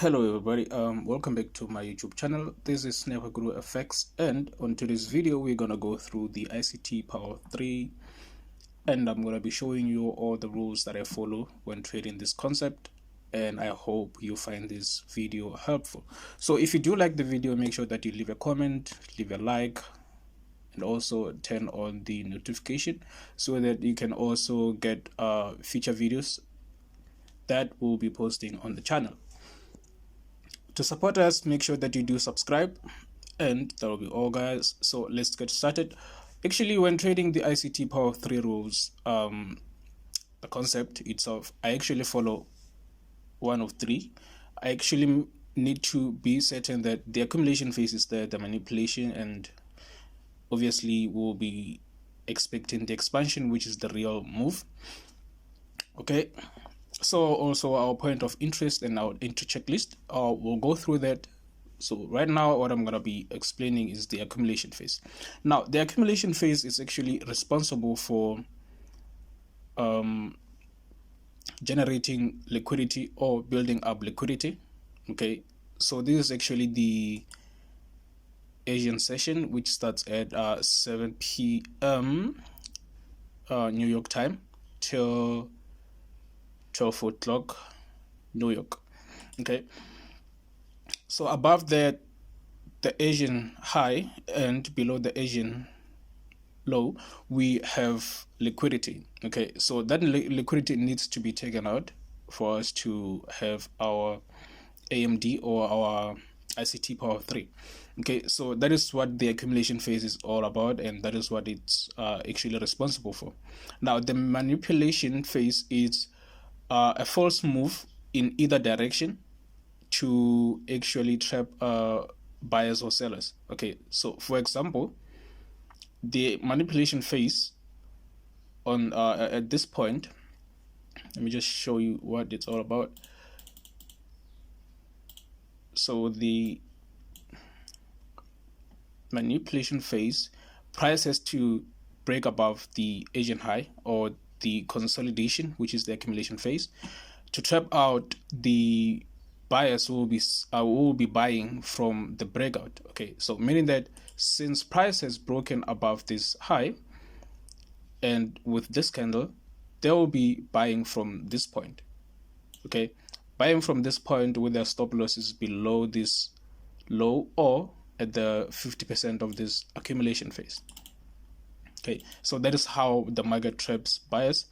Hello everybody, welcome back to my YouTube channel. This is Guru FX, and on today's video we're gonna go through the ICT Power 3, and I'm gonna be showing you all the rules that I follow when trading this concept, and I hope you find this video helpful. So if you do like the video, make sure that you leave a comment, leave a like, and also turn on the notification so that you can also get future videos that we'll be posting on the channel. To support us, make sure that you do subscribe, and that will be all, guys. So let's get started. Actually, when trading the ICT Power 3 rules, the concept itself, I actually follow one of three. I actually need to be certain that the accumulation phase is there, the manipulation, and obviously we'll be expecting the expansion, which is the real move. Okay. So also our point of interest and our entry checklist, we'll go through that. So right now what I'm going to be explaining is the accumulation phase. Now the accumulation phase is actually responsible for generating liquidity or building up liquidity. Okay, so this is actually the Asian session, which starts at 7 p.m. New York time till 12 o'clock New York. Okay, so above that, the Asian high, and below the Asian low, we have liquidity. Okay, so that liquidity needs to be taken out for us to have our AMD or our ICT Power 3. Okay, so that is what the accumulation phase is all about, and that is what it's actually responsible for. Now the manipulation phase is a false move in either direction to actually trap buyers or sellers. Okay, so for example, the manipulation phase on at this point, let me just show you what it's all about. So the manipulation phase, price has to break above the Asian high or the consolidation, which is the accumulation phase, to trap out the buyers who will be buying from the breakout. Okay, so meaning that since price has broken above this high, and with this candle, they will be buying from this point. Okay, buying from this point with their stop losses below this low or at the 50% of this accumulation phase. Okay, so that is how the market traps buyers.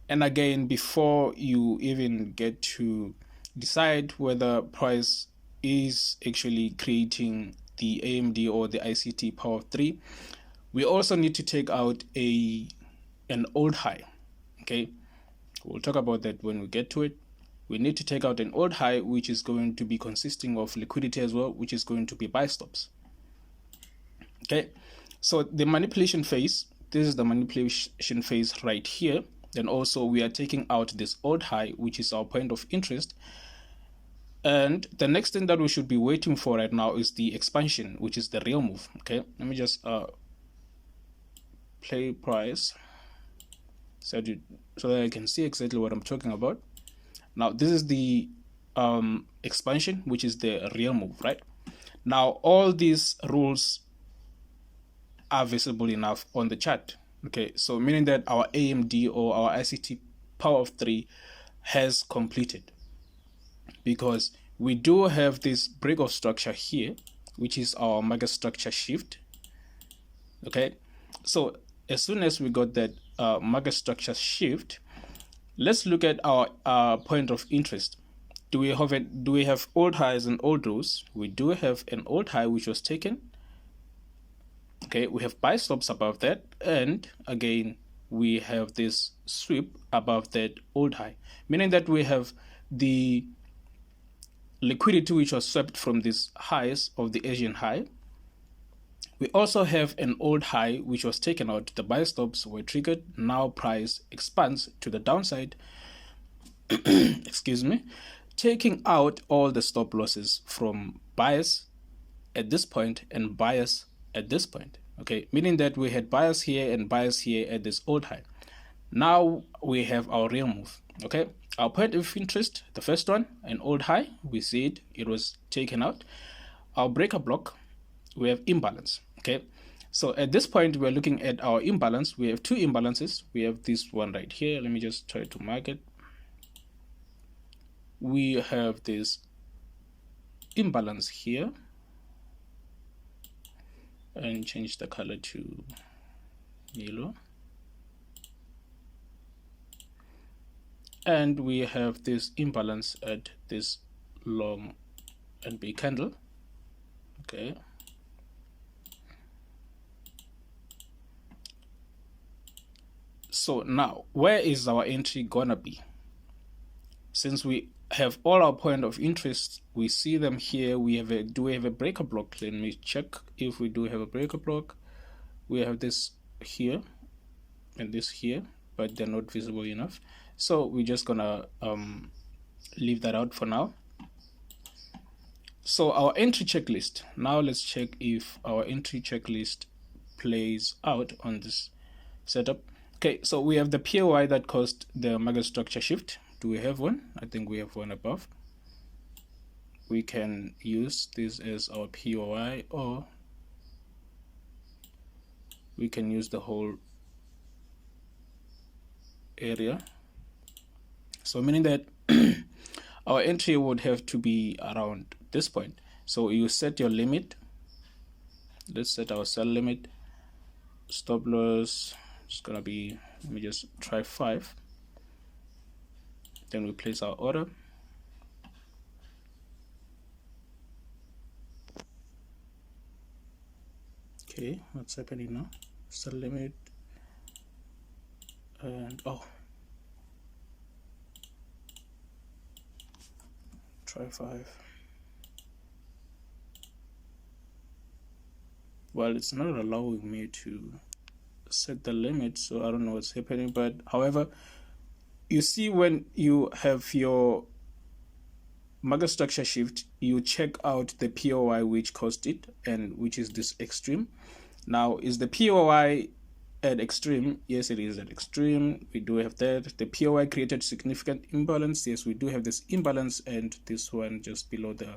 And again, before you even get to decide whether price is actually creating the AMD or the ICT Power 3, we also need to take out an old high. Okay, we'll talk about that when we get to it. We need to take out an old high, which is going to be consisting of liquidity as well, which is going to be buy stops. Okay, so the manipulation phase, this is the manipulation phase right here. Then also we are taking out this old high, which is our point of interest. And the next thing that we should be waiting for right now is the expansion, which is the real move. Okay, let me just play price so that I can see exactly what I'm talking about. Now this is the expansion, which is the real move, right? Now all these rules are visible enough on the chart. Okay, so meaning that our AMD or our ICT Power of 3 has completed, because we do have this break of structure here, which is our market structure shift. Okay, so as soon as we got that market structure shift, let's look at our point of interest. Do we have old highs and old lows? We do have an old high which was taken. Okay, we have buy stops above that, and again we have this sweep above that old high, meaning that we have the liquidity which was swept from these highs of the Asian high. We also have an old high which was taken out. The buy stops were triggered. Now price expands to the downside. Excuse me, taking out all the stop losses from buyers at this point and buyers at this point. Okay, meaning that we had buyers here and buyers here at this old high. Now we have our real move. Okay, Our point of interest, the first one, an old high, we see it was taken out. Our breaker block, we have imbalance. Okay, so at this point we're looking at our imbalance. We have two imbalances. We have this one right here. Let me just try to mark it. We have this imbalance here, and change the color to yellow, and we have this imbalance at this long NB candle. Okay, so now where is our entry gonna be? Since we have all our point of interest, we see them here. We have a, do we have a breaker block? Let me check if we do have a breaker block. We have this here and this here, but they're not visible enough, so we're just gonna leave that out for now. So our entry checklist, now let's check if our entry checklist plays out on this setup. Okay, so we have the POI that caused the market structure shift. Do we have one? I think we have one above. We can use this as our POI, or we can use the whole area. So meaning that our entry would have to be around this point. So you set your limit. Let's set our sell limit. Stop loss is gonna be, let me just try 5. Then we place our order. Okay, what's happening now? Sell limit, and try 5. Well, it's not allowing me to set the limit, so I don't know what's happening. But however, you see, when you have your market structure shift, you check out the POI which caused it, and which is this extreme. Now, is the POI at extreme? Yes, it is at extreme. We do have that. The POI created significant imbalance. Yes, we do have this imbalance, and this one just below the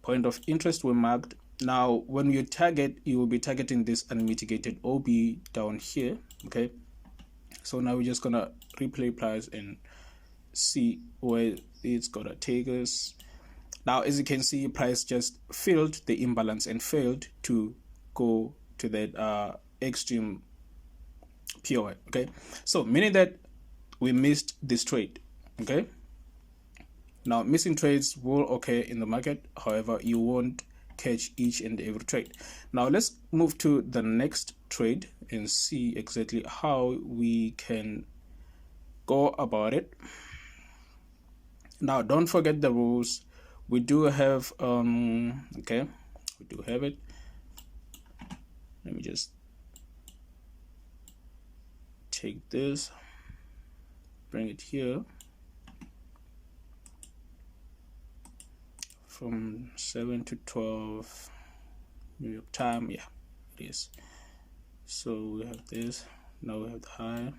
point of interest we marked. Now, when you target, you will be targeting this unmitigated OB down here. Okay, so now we're just gonna replay price and see where it's gonna take us. Now, as you can see, price just filled the imbalance and failed to go to that extreme POI. Okay, so meaning that we missed this trade. Okay, now missing trades will occur in the market, however you won't catch each and every trade. Now let's move to the next trade and see exactly how we can go about it. Now, don't forget the rules. We do have okay, we do have it. Let me just take this, bring it here from 7 to 12 New York time. Yeah, it is. So we have this. Now we have the high.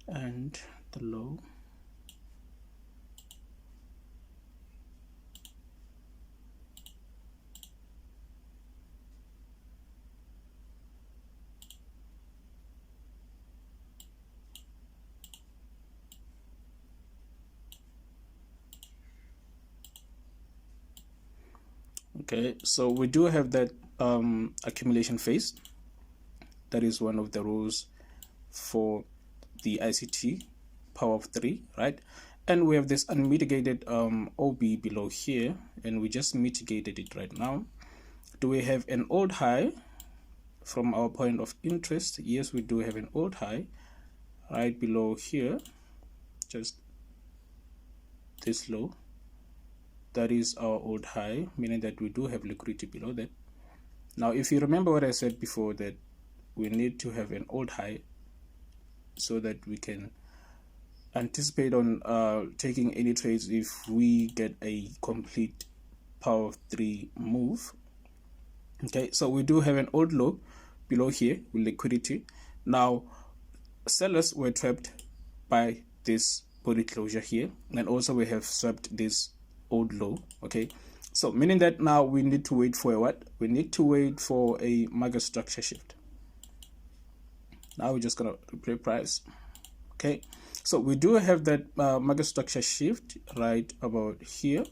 And the low. Okay, so we do have that accumulation phase. That is one of the rules for the ICT power of 3, right? And we have this unmitigated OB below here, and we just mitigated it right now. Do we have an old high from our point of interest? Yes, we do have an old high right below here, just this low. That is our old high, meaning that we do have liquidity below that. Now, if you remember what I said before, that we need to have an old high so that we can anticipate on taking any trades if we get a complete power of 3 move. Okay, so we do have an old low below here with liquidity. Now sellers were trapped by this body closure here, and also we have swept this old low. Okay, so meaning that now we need to wait for a what? We need to wait for a market structure shift. Now we're just gonna replay price. Okay, so we do have that market structure shift right about here.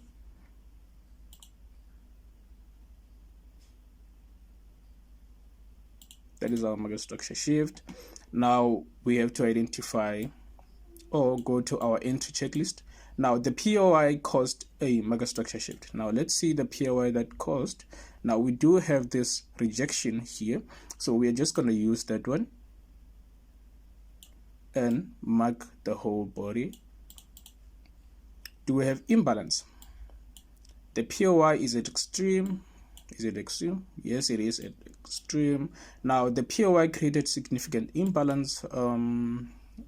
That is our market structure shift. Now we have to identify or go to our entry checklist. Now the POI caused a market structure shift. Now let's see the POI that caused. Now we do have this rejection here, so we are just going to use that one and mark the whole body. Do we have imbalance? The POI is at extreme. Is it extreme? Yes, it is at extreme. Now the POI created significant imbalance.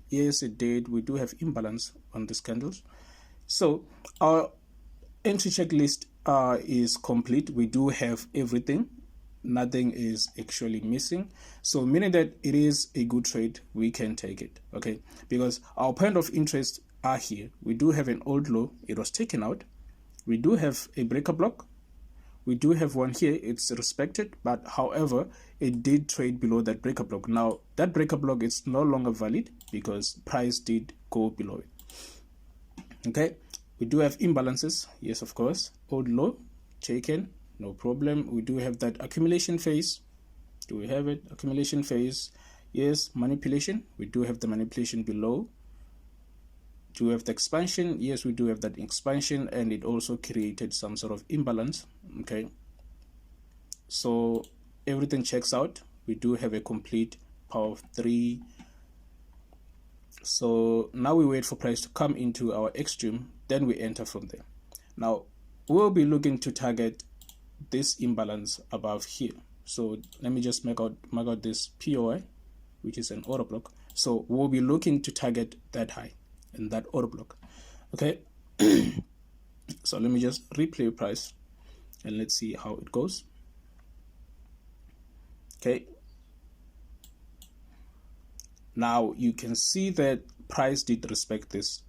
Yes, it did. We do have imbalance on these candles. So our entry checklist is complete. We do have everything. Nothing is actually missing. So meaning that it is a good trade, we can take it. Okay, because our point of interest are here. We do have an old low. It was taken out. We do have a breaker block. We do have one here, it's respected, but however, it did trade below that breaker block. Now, that breaker block is no longer valid because price did go below it. Okay, we do have imbalances, yes, of course. Old low, taken, no problem. We do have that accumulation phase. Do we have it? Accumulation phase, yes. Manipulation, we do have the manipulation below. Do we have the expansion? Yes, we do have that expansion, and it also created some sort of imbalance. Okay, so everything checks out. We do have a complete power of 3. So now we wait for price to come into our extreme, then we enter from there. Now we'll be looking to target this imbalance above here. So let me just mark out this POI, which is an order block. So we'll be looking to target that high in that order block. Okay, so let me just replay price and let's see how it goes. Okay, now you can see that price did respect this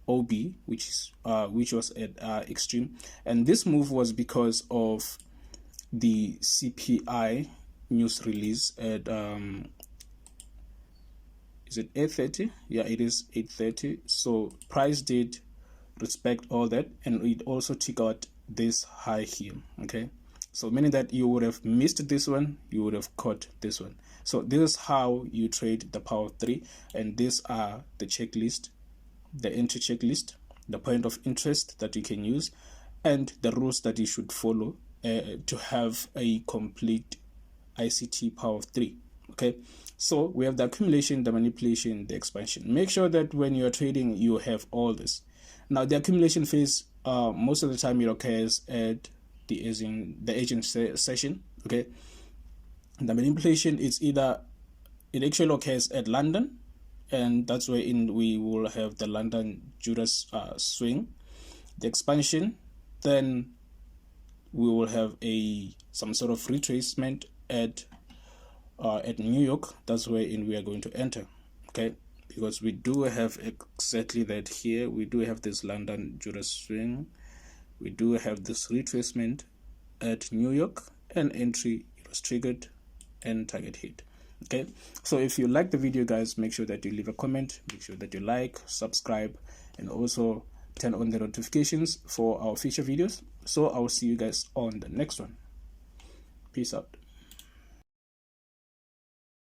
OB, which was at extreme, and this move was because of the CPI news release at is it 8:30? Yeah, it is 8:30. So price did respect all that, and it also took out this high here. Okay, so meaning that you would have missed this one, you would have caught this one. So this is how you trade the power of 3, and these are the checklist, the entry checklist, the point of interest that you can use, and the rules that you should follow to have a complete ICT power of 3. Okay, so we have the accumulation, the manipulation, the expansion. Make sure that when you are trading, you have all this. Now the accumulation phase, most of the time it occurs at the agent session. Okay, the manipulation is it actually occurs at London, and that's where we will have the London Judas swing. The expansion, then we will have some sort of retracement at New York. That's where we are going to enter. Okay, because we do have exactly that here. We do have this London Judas swing. We do have this retracement at New York, and entry was triggered and target hit. Okay, so if you like the video, guys, make sure that you leave a comment, make sure that you like, subscribe, and also turn on the notifications for our future videos. So I will see you guys on the next one. Peace out.